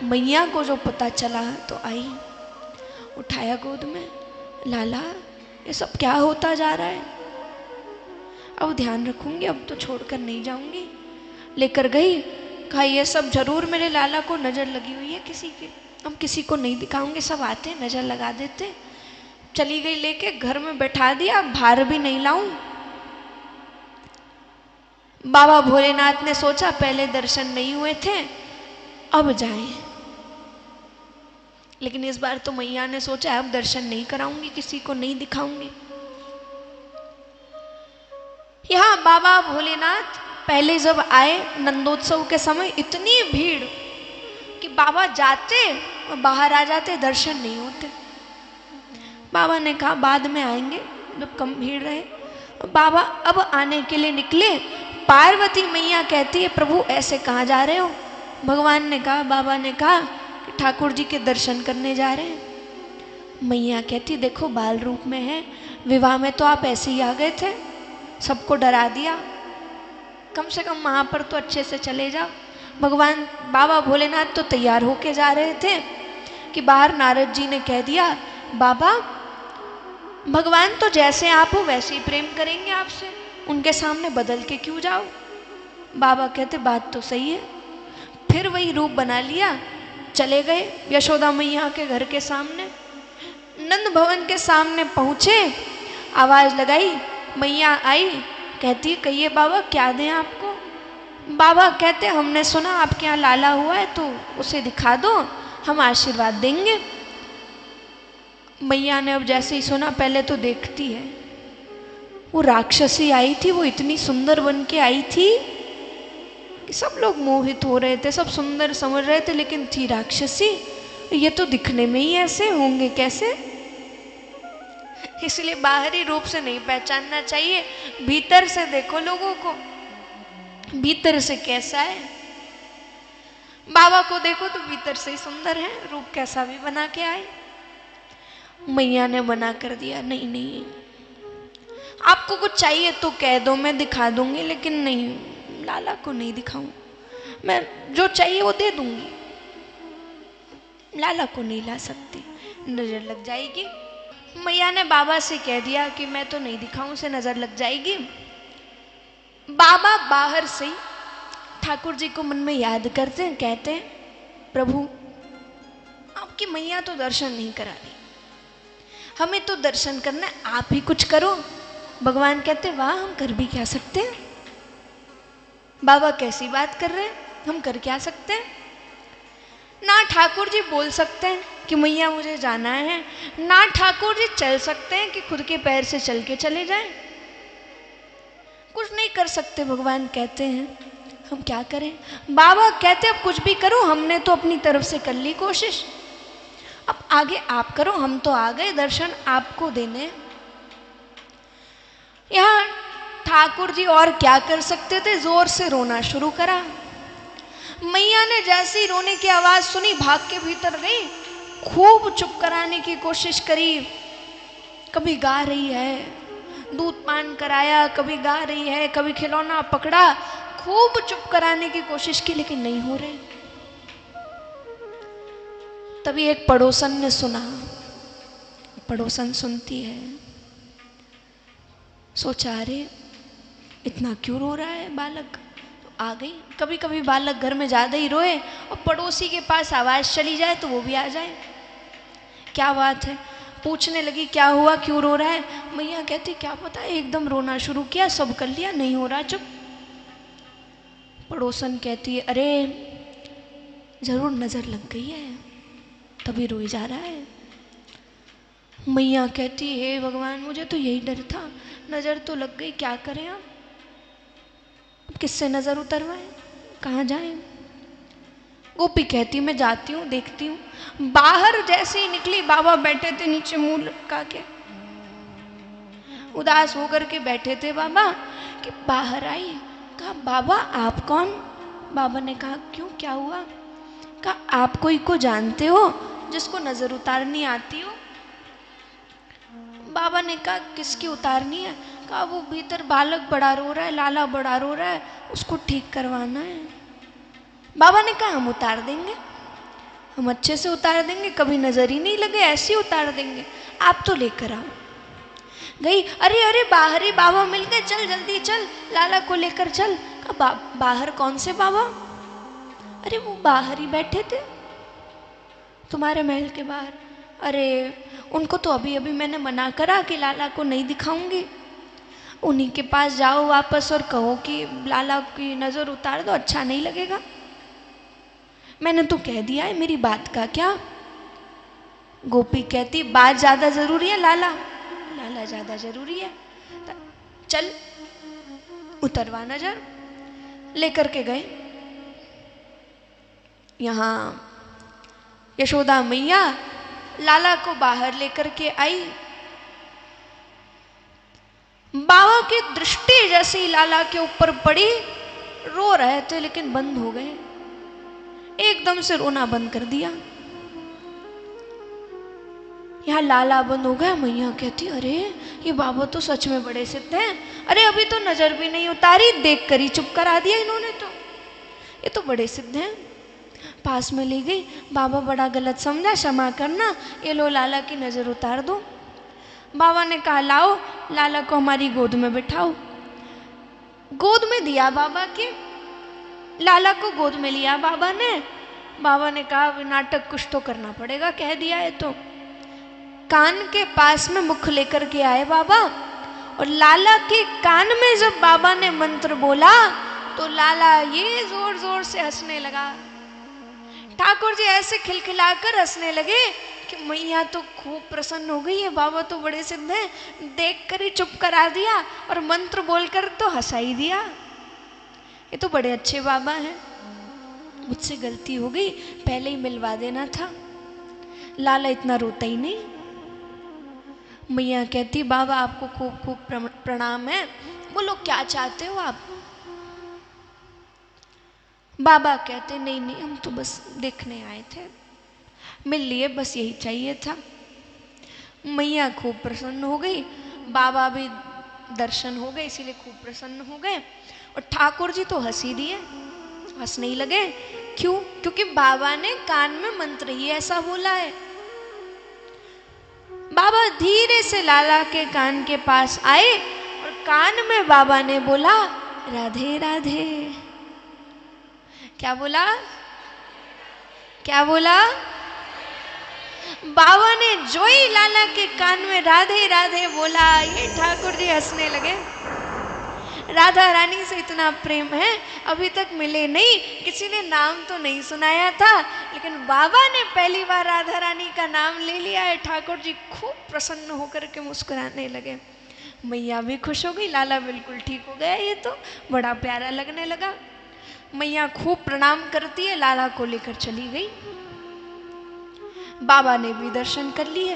मैया को जो पता चला तो आई, उठाया गोद में, लाला ये सब क्या होता जा रहा है, अब ध्यान रखूंगी, अब तो छोड़कर नहीं जाऊंगी। लेकर गई, कहा ये सब जरूर मेरे लाला को नजर लगी हुई है किसी की, हम किसी को नहीं दिखाऊंगे, सब आते नजर लगा देते। चली गई लेके, घर में बैठा दिया, बाहर भी नहीं लाऊं। बाबा भोलेनाथ ने सोचा पहले दर्शन नहीं हुए थे, अब जाएं। लेकिन इस बार तो मैया ने सोचा अब दर्शन नहीं कराऊंगी, किसी को नहीं दिखाऊंगी। यहां बाबा भोलेनाथ पहले जब आए नंदोत्सव के समय, इतनी भीड़ कि बाबा जाते और बाहर आ जाते, दर्शन नहीं होते। बाबा ने कहा बाद में आएंगे जब कम भीड़ रहे। बाबा अब आने के लिए निकले, पार्वती मैया कहती है प्रभु ऐसे कहाँ जा रहे हो। भगवान ने कहा, बाबा ने कहा कि ठाकुर जी के दर्शन करने जा रहे हैं। मैया कहती देखो बाल रूप में है, विवाह में तो आप ऐसे ही आ गए थे, सबको डरा दिया, कम से कम वहाँ पर तो अच्छे से चले जाओ। भगवान बाबा भोलेनाथ तो तैयार होके जा रहे थे कि बाहर नारद जी ने कह दिया, बाबा भगवान तो जैसे आप हो वैसे ही प्रेम करेंगे आपसे, उनके सामने बदल के क्यों जाओ। बाबा कहते बात तो सही है। फिर वही रूप बना लिया, चले गए यशोदा मैया के घर के सामने। नंद भवन के सामने पहुँचे, आवाज़ लगाई, मैया आई, कहती कहिए बाबा क्या दें आपको। बाबा कहते हमने सुना आपके यहाँ लाला हुआ है तो उसे दिखा दो, हम आशीर्वाद देंगे। मैया ने अब जैसे ही सुना, पहले तो देखती है, वो राक्षसी आई थी, वो इतनी सुंदर बन के आई थी कि सब लोग मोहित हो रहे थे, सब सुंदर समझ रहे थे, लेकिन थी राक्षसी। ये तो दिखने में ही ऐसे होंगे कैसे, इसलिए बाहरी रूप से नहीं पहचानना चाहिए, भीतर से देखो लोगों को, भीतर से कैसा है। बाबा को देखो तो भीतर से ही सुंदर है, रूप कैसा भी बना के आए। मैया ने मना कर दिया, नहीं नहीं आपको कुछ चाहिए तो कह दो, मैं दिखा दूंगी, लेकिन नहीं लाला को नहीं दिखाऊं, मैं जो चाहिए वो दे दूंगी, लाला को नहीं ला सकती, नजर लग जाएगी। मैया ने बाबा से कह दिया कि मैं तो नहीं दिखाऊं, से नजर लग जाएगी। बाबा बाहर से ही ठाकुर जी को मन में याद करते हैं, कहते हैं प्रभु आपकी मैया तो दर्शन नहीं करा रही, हमें तो दर्शन करना है, आप ही कुछ करो। भगवान कहते वाह हम कर भी क्या सकते हैं, बाबा कैसी बात कर रहे हैं, हम कर क्या सकते हैं। ना ठाकुर जी बोल सकते हैं कि मैया मुझे जाना है, ना ठाकुर जी चल सकते हैं कि खुद के पैर से चल के चले जाएं, कुछ नहीं कर सकते। भगवान कहते हैं हम क्या करें। बाबा कहते अब कुछ भी करो, हमने तो अपनी तरफ से कर ली कोशिश, अब आगे आप करो, हम तो आ गए दर्शन आपको देने। यहाँ ठाकुर जी और क्या कर सकते थे, जोर से रोना शुरू करा। मैया ने जैसे ही रोने की आवाज सुनी भाग के भीतर गई, खूब चुप कराने की कोशिश करी, कभी गा रही है, दूध पान कराया, कभी गा रही है, कभी खिलौना पकड़ा, खूब चुप कराने की कोशिश की, लेकिन नहीं हो रहे। तभी एक पड़ोसन ने सुना, पड़ोसन सुनती है, सोचा अरे इतना क्यों रो रहा है बालक, तो आ गई। कभी कभी बालक घर में ज़्यादा ही रोए और पड़ोसी के पास आवाज़ चली जाए तो वो भी आ जाए, क्या बात है, पूछने लगी क्या हुआ क्यों रो रहा है। मैया कहती क्या पता, एकदम रोना शुरू किया, सब कर लिया, नहीं हो रहा, चुप। पड़ोसन कहती है अरे ज़रूर नज़र लग गई है तभी रोई जा रहा है। मैया कहती हे भगवान मुझे तो यही डर था, नज़र तो लग गई, क्या करें आप, किससे नज़र उतरवाएं, कहाँ जाएं। गोपी कहती मैं जाती हूँ देखती हूँ। बाहर जैसे ही निकली, बाबा बैठे थे नीचे मुंह लटका के, उदास होकर के बैठे थे बाबा, कि बाहर आई, कहा बाबा आप कौन। बाबा ने कहा क्यों क्या हुआ। कहा आप कोई को जानते हो जिसको नज़र उतारनी आती हो। बाबा ने कहा किसकी उतारनी है। कहा वो भीतर बालक बड़ा रो रहा है, लाला बड़ा रो रहा है, उसको ठीक करवाना है। बाबा ने कहा हम उतार देंगे। हम अच्छे से उतार देंगे, कभी नजर ही नहीं लगे, ऐसे ही उतार देंगे, आप तो लेकर आओ। गई, अरे अरे बाहर ही बाबा मिल गए, चल जल्दी चल, लाला को लेकर चल। कहा बाहर कौन से बाबा? अरे वो बाहर ही बैठे थे तुम्हारे महल के बाहर। अरे उनको तो अभी अभी मैंने मना करा कि लाला को नहीं दिखाऊंगी, उन्हीं के पास जाओ वापस और कहो कि लाला की नज़र उतार दो, अच्छा नहीं लगेगा। मैंने तो कह दिया है, मेरी बात का क्या? गोपी कहती बात ज़्यादा ज़रूरी है लाला, लाला ज़्यादा ज़रूरी है, चल उतरवा नजर। लेकर के गए। यहाँ यशोदा मैया लाला को बाहर लेकर के आई। बाबा की दृष्टि जैसे ही लाला के ऊपर पड़ी, रो रहे थे लेकिन बंद हो गए, एकदम से रोना बंद कर दिया। यहाँ लाला बंद हो गया। मैया कहती अरे ये बाबा तो सच में बड़े सिद्ध हैं, अरे अभी तो नजर भी नहीं उतारी, देख कर ही चुप करा दिया इन्होंने, तो ये तो बड़े सिद्ध हैं। पास में ले गई, बाबा बड़ा गलत समझा, क्षमा करना, ये लो लाला की नजर उतार दो। बाबा ने कहा लाओ लाला को हमारी गोद में बिठाओ। गोद में दिया बाबा के, लाला को गोद में लिया बाबा ने। बाबा ने कहा नाटक कुछ तो करना पड़ेगा, कह दिया है तो। कान के पास में मुख लेकर के आए बाबा, और लाला के कान में जब बाबा ने मंत्र बोला तो लाला ये जोर जोर से हंसने लगा। ठाकुर जी ऐसे खिलखिलाकर हंसने लगे कि मैया तो खूब प्रसन्न हो गई है, बाबा तो बड़े सिद्ध हैं, देख कर ही चुप करा दिया और मंत्र बोलकर तो हंसा ही दिया, ये तो बड़े अच्छे बाबा हैं, मुझसे गलती हो गई, पहले ही मिलवा देना था। लाला इतना रोता ही नहीं। मैया कहती बाबा आपको खूब खूब प्रणाम है, बोलो क्या चाहते हो आप? बाबा कहते नहीं नहीं, हम तो बस देखने आए थे, मिल लिए, बस यही चाहिए था। मैया खूब प्रसन्न हो गई, बाबा भी दर्शन हो गए इसीलिए खूब प्रसन्न हो गए, और ठाकुर जी तो हंस ही दिए, हंसने ही लगे। क्यों? क्योंकि बाबा ने कान में मंत्र ही ऐसा बोला है। बाबा धीरे से लाला के कान के पास आए और कान में बाबा ने बोला राधे राधे। क्या बोला? क्या बोला? बाबा ने जो ही लाला के कान में राधे राधे बोला, ये ठाकुर जी हंसने लगे। राधा रानी से इतना प्रेम है, अभी तक मिले नहीं, किसी ने नाम तो नहीं सुनाया था, लेकिन बाबा ने पहली बार राधा रानी का नाम ले लिया है। ठाकुर जी खूब प्रसन्न होकर के मुस्कुराने लगे। मैया भी खुश हो गई, लाला बिल्कुल ठीक हो गया, ये तो बड़ा प्यारा लगने लगा। मैया खूब प्रणाम करती है, लाला को लेकर चली गई। बाबा ने भी दर्शन कर लिए।